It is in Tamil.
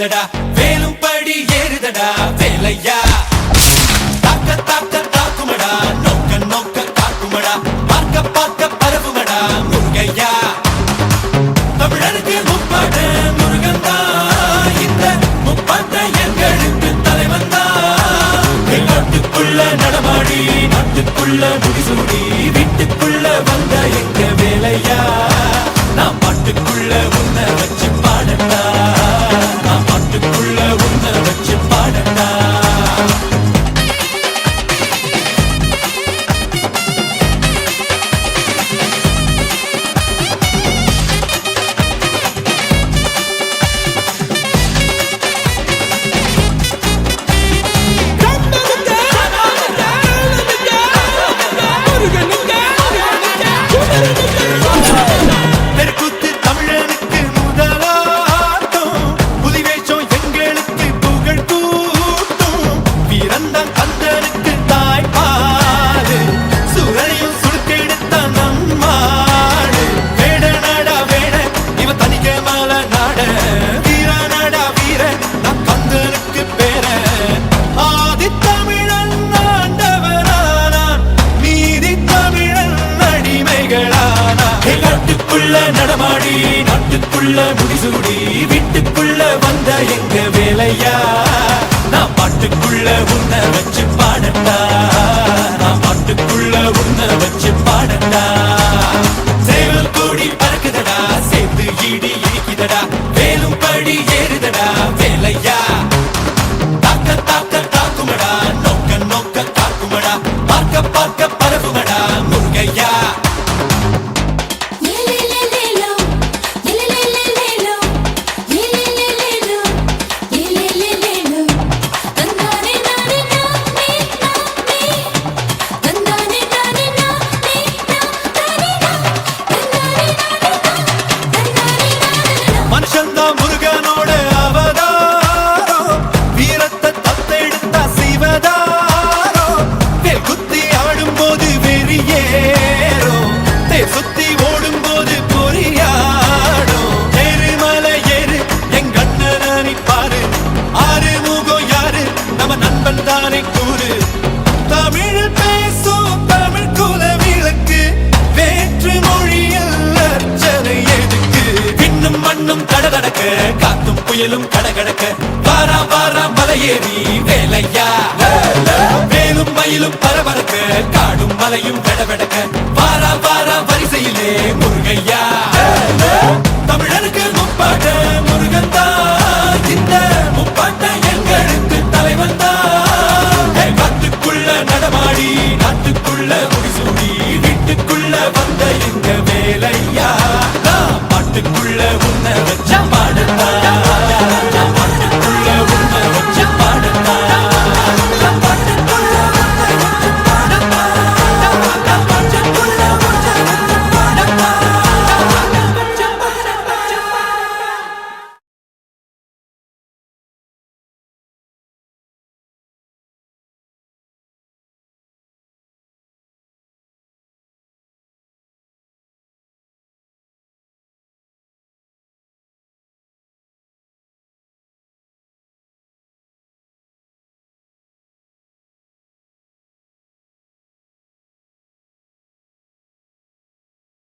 இடிக்குதடா வேலும் படி ஏறுதடா வேலையா தாக்க தாக்க தாக்குமடா நோக்க நோக்க தாக்குமடா பார்க்க பார்க்க பரவுமடா முருகையா தமிழருக்கு முப்பாட்ட முருகந்தா இந்த முப்பாட்ட எங்களுக்கு தலைவந்தா நாட்டுக்குள்ள நடமாடி நாட்டுக்குள்ள முடிசூடி வீட்டுக்குள்ள வந்த எங்க வேலையா நான் பாட்டுக்குள்ள உன்னை வச்சு பாடட்டா நான் பாட்டுக்குள்ள உன்னை வச்சு பாடட்டா நடமாடி நாட்டுக்குள்ள முடிசூடி வீட்டுக்குள்ள வந்த எங்க வேலையா நான் பாட்டுக்குள்ள உன்னை வச்சு பாடட்டா நான் பாட்டுக்குள்ள உன்னை வச்சு பாடட்டா சேவல் கோடி பறக்குதடா சேர்த்து இடி இடிக்குதடா வேலும் படி ஏறுதடா வேலையா தாக்க தாக்க தாக்குமடா நோக்க நோக்க தாக்குமடா பார்க்க பார்க்க பரவுமடா முருகையா முருகனோட அவதாரம் வீரத்தை தத்தெடுத்தா சிவதாரோ தேர் குத்தி ஆடும் போது வெறியேறோ தேர் சுத்தி ஓடும் போது பொறியாடோ எருமலை ஏறு எங்க அண்ணனை பாரு ஆறு முகம் யாரு நம்ம நண்பன் தானே கூறு தமிழில் பேசும் தமிழ் குல விளக்கு வேற்று மொழியில் அர்ச்சனை எதுக்கு விண்ணும் மண்ணும் கடகடக்க காத்தும் புயலும் கடகடக்க வாரா வாரா மலையேறி வேலையா வேலும் மயிலும் பரபரக்க காடும் மலையும் வெடவெடக்க வாரா வாரா வரிசையிலே முருகையா தமிழருக்கு முப்பாட்ட முருகந்தா இந்த முப்பாட்ட எங்களுக்கு தலைவந்தா காட்டுக்குள்ள நடமாடி நாட்டுக்குள்ள முடிசூடி வீட்டுக்குள்ள வந்த எங்க வேலையா